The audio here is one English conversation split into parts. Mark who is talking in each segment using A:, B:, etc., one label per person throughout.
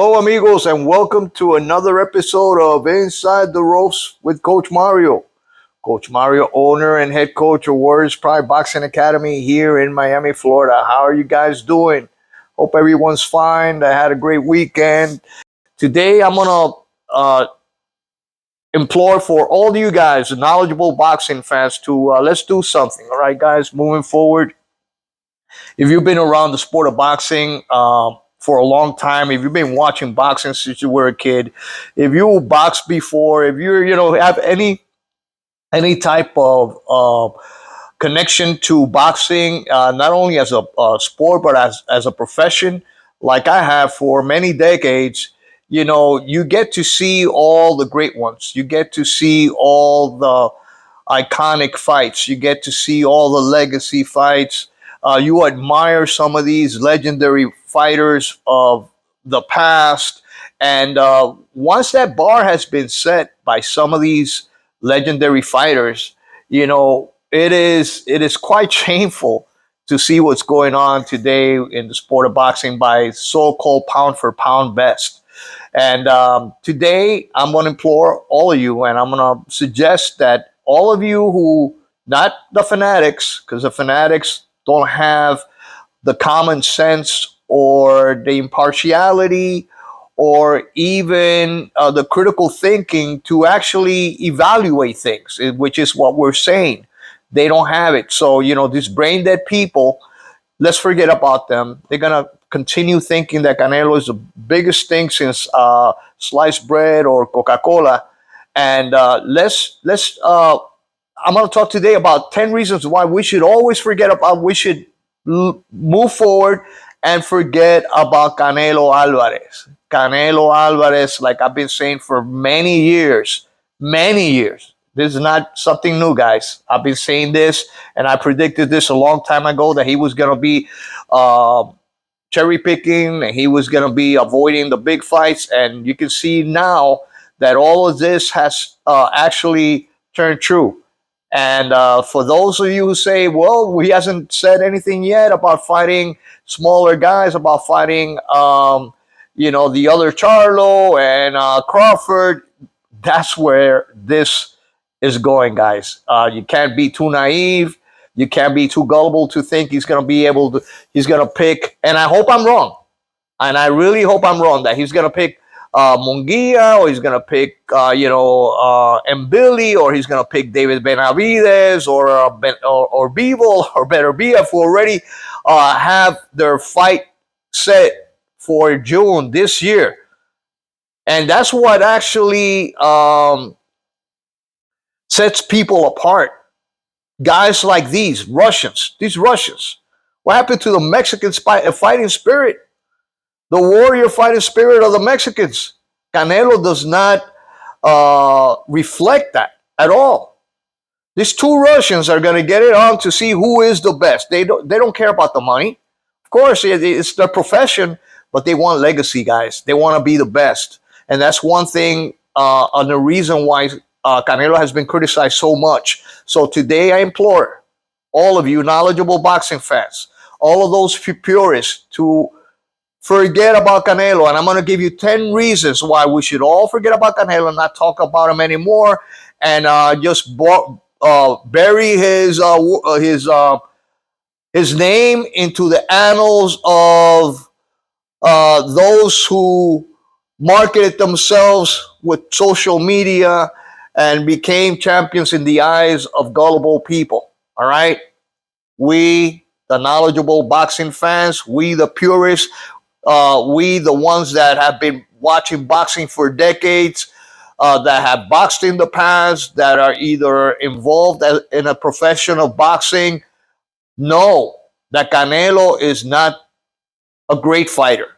A: Hello, amigos, and welcome to another episode of Inside the Ropes with Coach Mario. Coach Mario, owner and head coach of Warriors Pride Boxing Academy here in Miami, Florida. How are you guys doing? Hope everyone's fine. I had a great weekend. Today, I'm going to implore for all you guys, knowledgeable boxing fans, to let's do something. All right, guys, moving forward. If you've been around the sport of boxing, for a long time, if you've been watching boxing since you were a kid, if you boxed before, if you have any type of connection to boxing, not only as a sport but as a profession, like I have for many decades, you get to see all the great ones. You get to see all the iconic fights. You get to see all the legacy fights. You admire some of these legendary fighters of the past. And once that bar has been set by some of these legendary fighters, it is quite shameful to see what's going on today in the sport of boxing by so-called pound for pound best. And today I'm going to implore all of you, and I'm going to suggest that all of you who, not the fanatics, because the fanatics don't have the common sense or the impartiality or even the critical thinking to actually evaluate things, which is what we're saying. They don't have it. So, these brain dead people, let's forget about them. They're going to continue thinking that Canelo is the biggest thing since sliced bread or Coca-Cola. And I'm going to talk today about 10 reasons why we should always we should move forward and forget about Canelo Alvarez. Canelo Alvarez, like I've been saying for many years. This is not something new, guys. I've been saying this, and I predicted this a long time ago that he was going to be cherry picking, and he was going to be avoiding the big fights. And you can see now that all of this has actually turned true. And for those of you who say, well, he hasn't said anything yet about fighting smaller guys, about fighting, the other Charlo and Crawford, that's where this is going, guys. You can't be too naive. You can't be too gullible to think he's going to pick, and I hope I'm wrong. And I really hope I'm wrong that he's going to pick Munguia, or he's going to pick, Billy, or he's going to pick David Benavidez or Bivol or Beterbiev, who already have their fight set for June this year. And that's what actually sets people apart. Guys like these Russians. What happened to the Mexican fighting spirit? The warrior fighting spirit of the Mexicans. Canelo does not reflect that at all. These two Russians are going to get it on to see who is the best. They don't care about the money. Of course, it's their profession, but they want legacy, guys. They want to be the best. And that's one thing, and the reason why Canelo has been criticized so much. So today I implore all of you knowledgeable boxing fans, all of those purists, to forget about Canelo. And I'm going to give you 10 reasons why we should all forget about Canelo and not talk about him anymore, and just bury his name into the annals of those who marketed themselves with social media and became champions in the eyes of gullible people. All right? We, the knowledgeable boxing fans, we, the purists, we, the ones that have been watching boxing for decades, that have boxed in the past, that are either involved in a profession of boxing, know that Canelo is not a great fighter.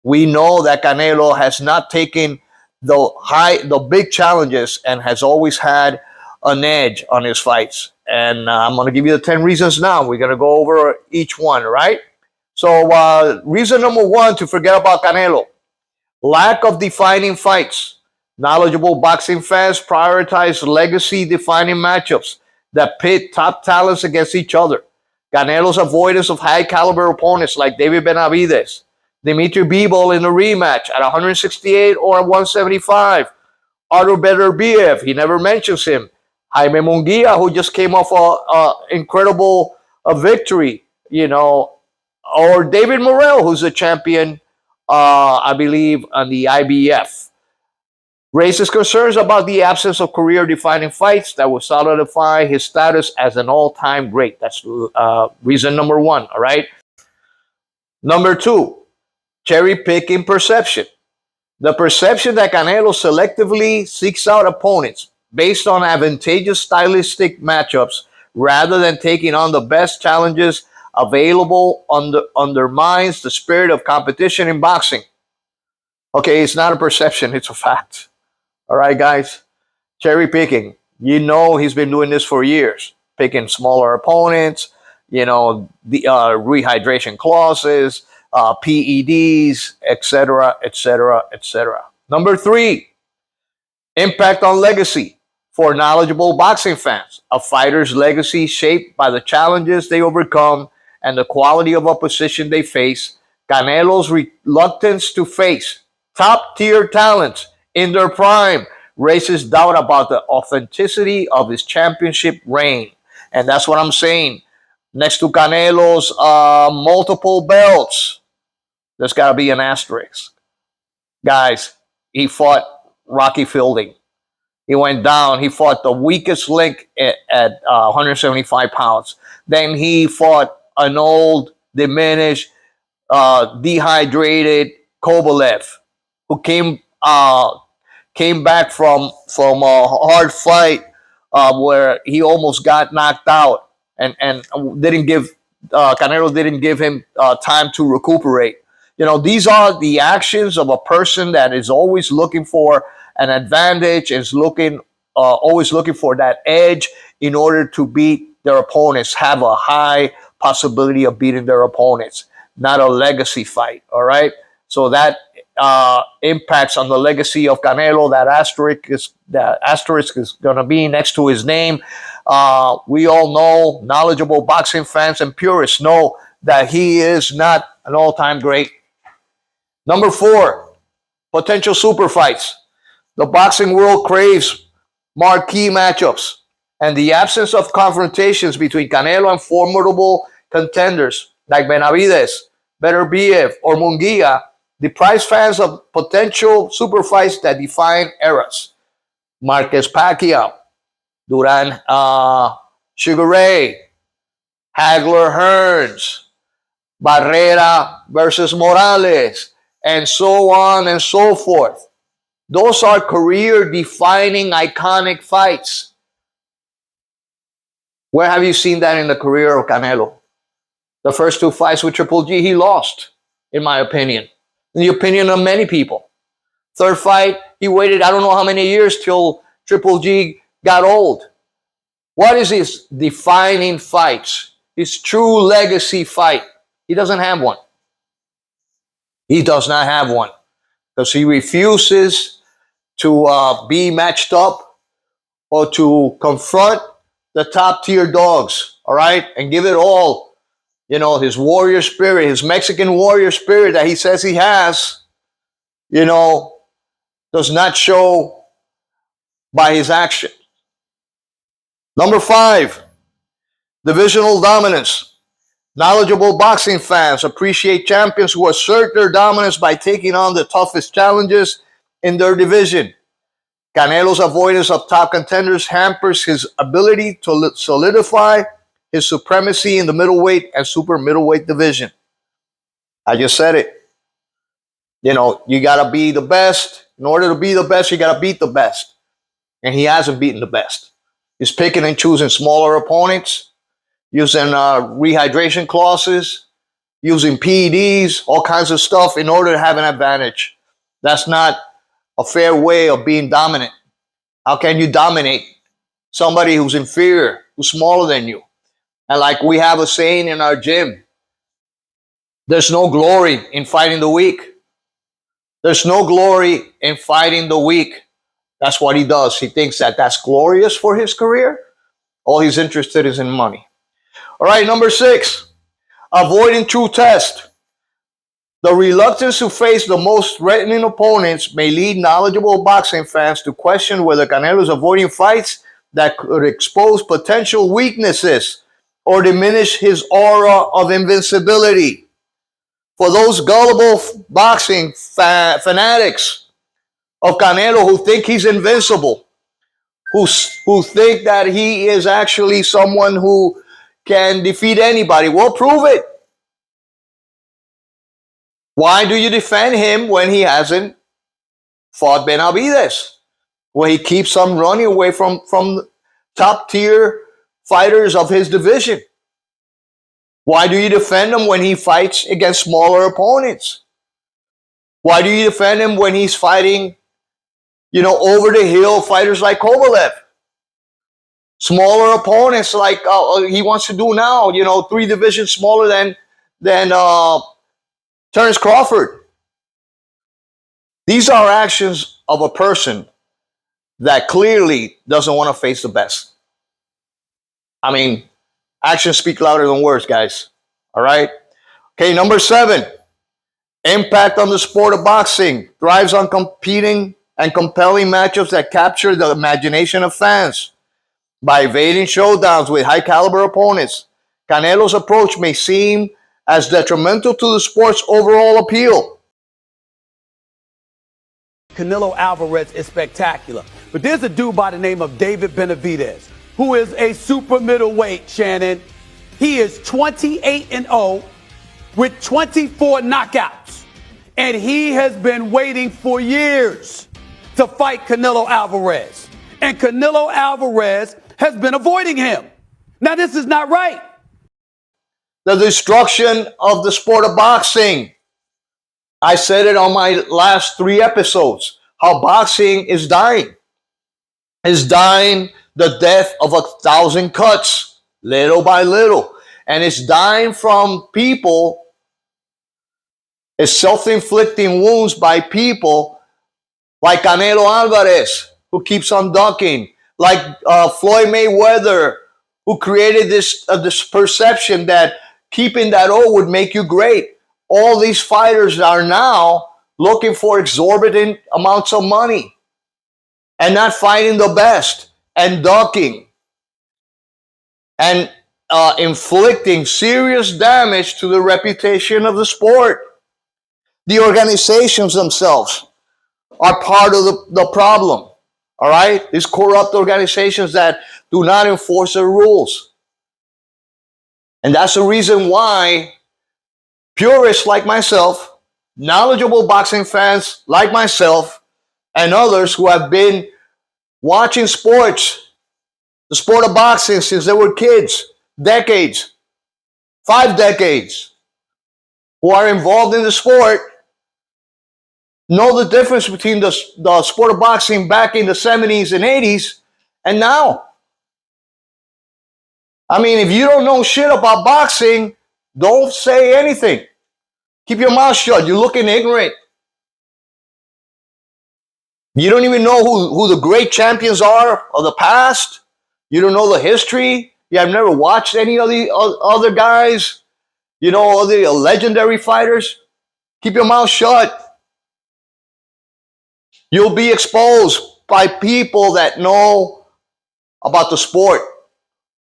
A: We know that Canelo has not taken the big challenges and has always had an edge on his fights. And I'm going to give you the 10 reasons now. We're going to go over each one, right? So reason number one to forget about Canelo: lack of defining fights. Knowledgeable boxing fans prioritize legacy-defining matchups that pit top talents against each other. Canelo's avoidance of high-caliber opponents like David Benavidez, Dimitri Bivol in the rematch at 168 or 175. Artur Beterbiev, he never mentions him. Jaime Munguia, who just came off a incredible victory, or David Morrell, who's a champion, I believe, on the IBF. Raises concerns about the absence of career-defining fights that will solidify his status as an all-time great. That's reason number one, all right? Number two, cherry-picking perception. The perception that Canelo selectively seeks out opponents based on advantageous stylistic matchups rather than taking on the best challenges available undermines the spirit of competition in boxing. Okay, it's not a perception, it's a fact. All right, guys? Cherry picking. He's been doing this for years. Picking smaller opponents, the rehydration clauses, PEDs, etc., etc., etc. Number three, impact on legacy. For knowledgeable boxing fans, a fighter's legacy shaped by the challenges they overcome and the quality of opposition they face. Canelo's reluctance to face top-tier talents in their prime raises doubt about the authenticity of his championship reign. And that's what I'm saying. Next to Canelo's multiple belts, there's got to be an asterisk. Guys, he fought Rocky Fielding. He went down. He fought the weakest link at 175 pounds. Then he fought an old, diminished, dehydrated Kovalev, who came back from a hard fight where he almost got knocked out, and Canelo didn't give him time to recuperate. These are the actions of a person that is always looking for an advantage, is always looking for that edge in order to beat their opponents, have a high possibility of beating their opponents, not a legacy fight. All right, so that impacts on the legacy of Canelo. That asterisk is going to be next to his name. We all know, knowledgeable boxing fans and purists know that he is not an all-time great. Number four, potential super fights. The boxing world craves marquee matchups, and the absence of confrontations between Canelo and formidable contenders like Benavidez, Beterbiev, or Munguia deprives fans of potential super fights that define eras. Marquez Pacquiao, Duran Sugar Ray, Hagler Hearns, Barrera versus Morales, and so on and so forth. Those are career-defining, iconic fights. Where have you seen that in the career of Canelo? The first two fights with Triple G, he lost, in my opinion. In the opinion of many people. Third fight, he waited I don't know how many years till Triple G got old. What is his defining fights? His true legacy fight? He doesn't have one. He does not have one. Because he refuses to be matched up or to confront the top tier dogs, all right? And give it all, his warrior spirit, his Mexican warrior spirit that he says he has, does not show by his action. Number five, divisional dominance. Knowledgeable boxing fans appreciate champions who assert their dominance by taking on the toughest challenges in their division. Canelo's avoidance of top contenders hampers his ability to solidify his supremacy in the middleweight and super middleweight division. I just said it. You got to be the best. In order to be the best, you got to beat the best. And he hasn't beaten the best. He's picking and choosing smaller opponents, using rehydration clauses, using PEDs, all kinds of stuff in order to have an advantage. That's not a fair way of being dominant. How can you dominate somebody who's inferior, who's smaller than you? And like we have a saying in our gym, there's no glory in fighting the weak. There's no glory in fighting the weak. That's what he does. He thinks that that's glorious for his career. All he's interested is in money. All right, number 6, avoiding true test. The reluctance to face the most threatening opponents may lead knowledgeable boxing fans to question whether Canelo is avoiding fights that could expose potential weaknesses or diminish his aura of invincibility. For those gullible boxing fanatics of Canelo who think he's invincible, who think that he is actually someone who can defeat anybody, well, prove it. Why do you defend him when he hasn't fought Benavidez? When he keeps on running away from top tier fighters of his division? Why do you defend him when he fights against smaller opponents? Why do you defend him when he's fighting, over the hill fighters like Kovalev? Smaller opponents like he wants to do now, 3 divisions smaller than Terence Crawford. These are actions of a person that clearly doesn't want to face the best. I mean, actions speak louder than words, guys. All right? Okay, number 7. Impact on the sport of boxing. Thrives on competing and compelling matchups that capture the imagination of fans. By evading showdowns with high-caliber opponents, Canelo's approach may seem as detrimental to the sport's overall appeal.
B: Canelo Alvarez is spectacular. But there's a dude by the name of David Benavidez, who is a super middleweight, Shannon. He is 28-0 with 24 knockouts. And he has been waiting for years to fight Canelo Alvarez. And Canelo Alvarez has been avoiding him. Now, this is not right.
A: The destruction of the sport of boxing. I said it on my last 3 episodes, how boxing is dying. It's dying the death of 1,000 cuts, little by little. And it's dying from people, it's self-inflicting wounds by people like Canelo Alvarez, who keeps on ducking, like Floyd Mayweather, who created this perception that keeping that O would make you great. All these fighters are now looking for exorbitant amounts of money and not fighting the best and ducking and inflicting serious damage to the reputation of the sport. The organizations themselves are part of the problem. All right? These corrupt organizations that do not enforce the rules. And that's the reason why purists like myself, knowledgeable boxing fans like myself, and others who have been watching sports, the sport of boxing since they were kids, decades, 5 decades, who are involved in the sport, know the difference between the sport of boxing back in the 70s and 80s and now. I mean, if you don't know shit about boxing, don't say anything. Keep your mouth shut. You're looking ignorant. You don't even know who the great champions are of the past. You don't know the history. You have never watched any of the other guys, all the legendary fighters. Keep your mouth shut. You'll be exposed by people that know about the sport.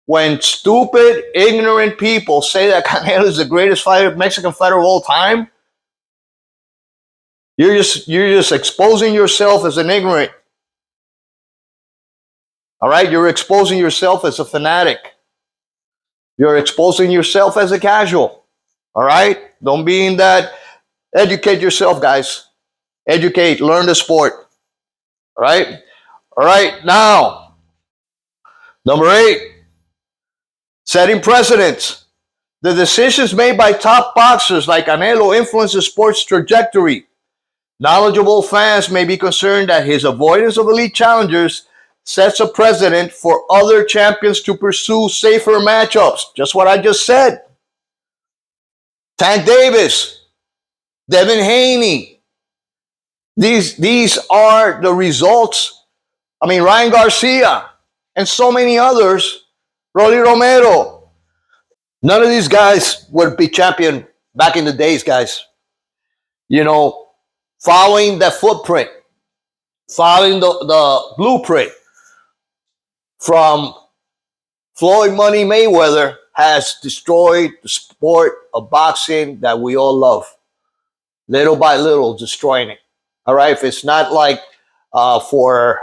A: When stupid, ignorant people say that Canelo is the greatest Mexican fighter of all time, you're just exposing yourself as an ignorant. All right? You're exposing yourself as a fanatic. You're exposing yourself as a casual. All right? Don't be in that. Educate yourself, guys. Educate. Learn the sport. All right? All right. Now, number 8. Setting precedents. The decisions made by top boxers like Canelo influence the sport's trajectory. Knowledgeable fans may be concerned that his avoidance of elite challengers sets a precedent for other champions to pursue safer matchups. Just what I just said. Tank Davis, Devin Haney. These are the results. I mean, Ryan Garcia and so many others. Rolly Romero. None of these guys would be champion back in the days, guys. You know, following the footprint, following the blueprint from Floyd Money Mayweather has destroyed the sport of boxing that we all love. Little by little, destroying it. All right, if it's not like for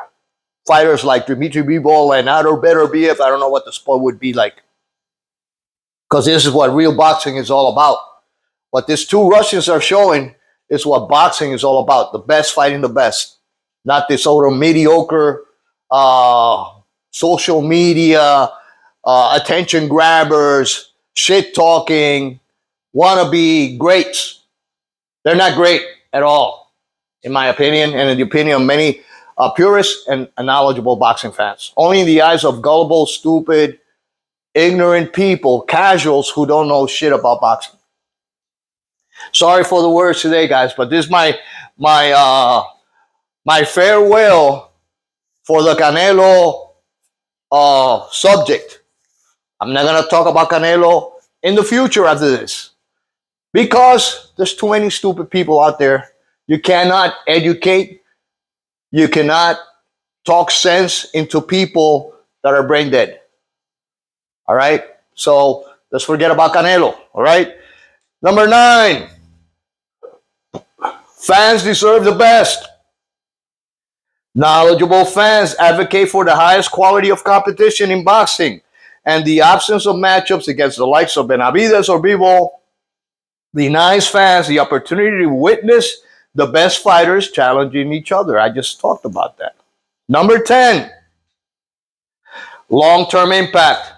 A: fighters like Dimitri Bivol and Artur Beterbiev, I don't know what the sport would be like. Because this is what real boxing is all about. What these two Russians are showing is what boxing is all about. The best fighting the best. Not this sort of mediocre social media, attention grabbers, shit talking, wannabe greats. They're not great at all, in my opinion, and in the opinion of many purists and knowledgeable boxing fans. Only in the eyes of gullible, stupid, ignorant people, casuals who don't know shit about boxing. Sorry for the words today, guys, but this is my farewell for the Canelo subject. I'm not gonna talk about Canelo in the future after this because there's too many stupid people out there. You cannot educate. You cannot talk sense into people that are brain dead. All right? So let's forget about Canelo. All right? Number 9. Fans deserve the best. Knowledgeable fans advocate for the highest quality of competition in boxing and the absence of matchups against the likes of Benavidez or Bivol denies fans the opportunity to witness the best fighters challenging each other. I just talked about that. Number 10, long-term impact.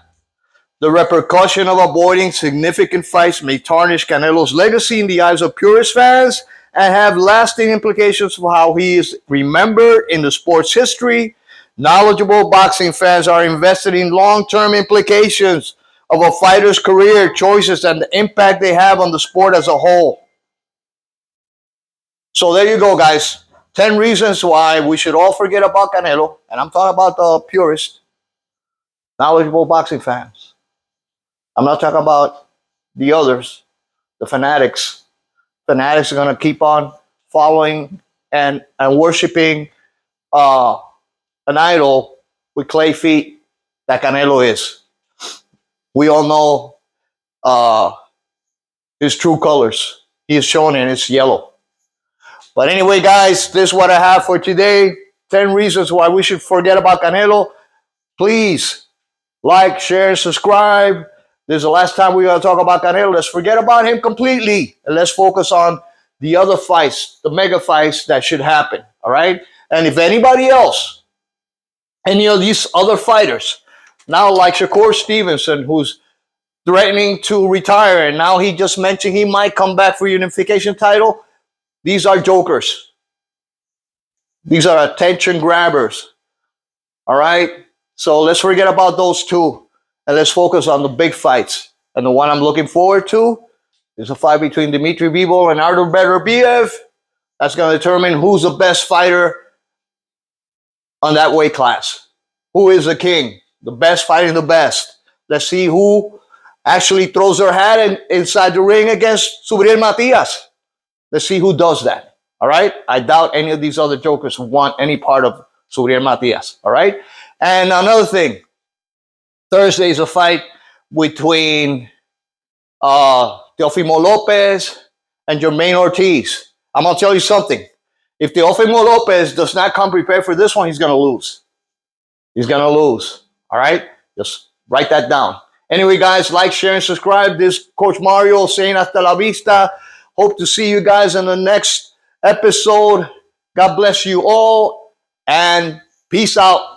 A: The repercussion of avoiding significant fights may tarnish Canelo's legacy in the eyes of purist fans and have lasting implications for how he is remembered in the sport's history. Knowledgeable boxing fans are invested in long-term implications of a fighter's career, choices, and the impact they have on the sport as a whole. So there you go, guys. 10 reasons why we should all forget about Canelo. And I'm talking about the purist, knowledgeable boxing fans. I'm not talking about the others, the fanatics. Fanatics are going to keep on following and worshiping an idol with clay feet that Canelo is. We all know his true colors. He is shown in it's yellow. But anyway, guys, this is what I have for today. 10 reasons why we should forget about Canelo. Please like, share, and subscribe. This is the last time we're going to talk about Canelo. Let's forget about him completely. And let's focus on the other fights, the mega fights that should happen. All right? And if anybody else, any of these other fighters, now like Shakur Stevenson, who's threatening to retire, and now he just mentioned he might come back for unification title. These are jokers. These are attention grabbers. All right? So let's forget about those two and let's focus on the big fights. And the one I'm looking forward to is a fight between Dimitri Bivol and Artur Beterbiev. That's going to determine who's the best fighter on that weight class. Who is the king? The best fighting the best. Let's see who actually throws their hat inside the ring against Subriel Matias. Let's see who does that. All right? I doubt any of these other jokers want any part of Subriel Matias. All right? And another thing. Thursday is a fight between Teofimo Lopez and Jermaine Ortiz. I'm going to tell you something. If Teofimo Lopez does not come prepared for this one, he's going to lose. He's going to lose. All right? Just write that down. Anyway, guys, like, share, and subscribe. This is Coach Mario saying hasta la vista. Hope to see you guys in the next episode. God bless you all, and peace out.